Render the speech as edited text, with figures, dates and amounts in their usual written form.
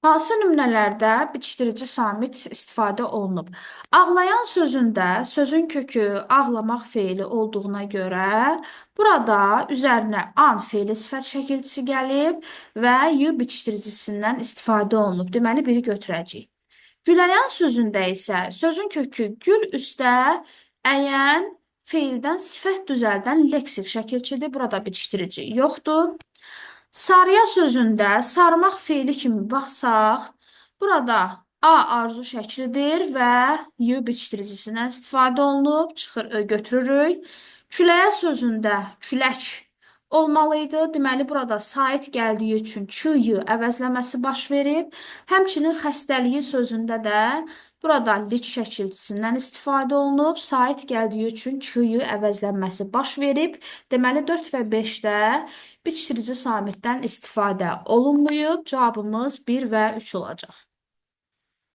Hansı nümunələrdə bitişdirici samit istifadə olunub? Ağlayan sözündə sözün kökü ağlamaq feili olduğuna görə burada üzərinə an feili sifət şəkilçisi gəlib və y bitişdiricisindən istifadə olunub. Deməli, biri götürəcəyik. Güləyan sözündə isə sözün kökü gül üstə əyən feildən sifət düzəldən leksik şəkilçidir. Burada bitişdirici yoxdur. Sarıya sözündə sarmaq feili kimi baxsaq, burada A arzu şəklidir və y bitişdiricisindən istifadə olunub, götürürük. Küləyə sözündə külək olmalı idi. Deməli, burada sait gəldiyi üçün ky əvəzləməsi baş verib. Həmçinin xəstəliyi sözündə də burada lik şəkilçisindən istifadə olunub. Sait gəldiyi üçün ky əvəzlənməsi baş verib. Deməli, 4 və 5-də bitişdirici samitdən istifadə olunmayıb. Cavabımız 1 və 3 olacaq.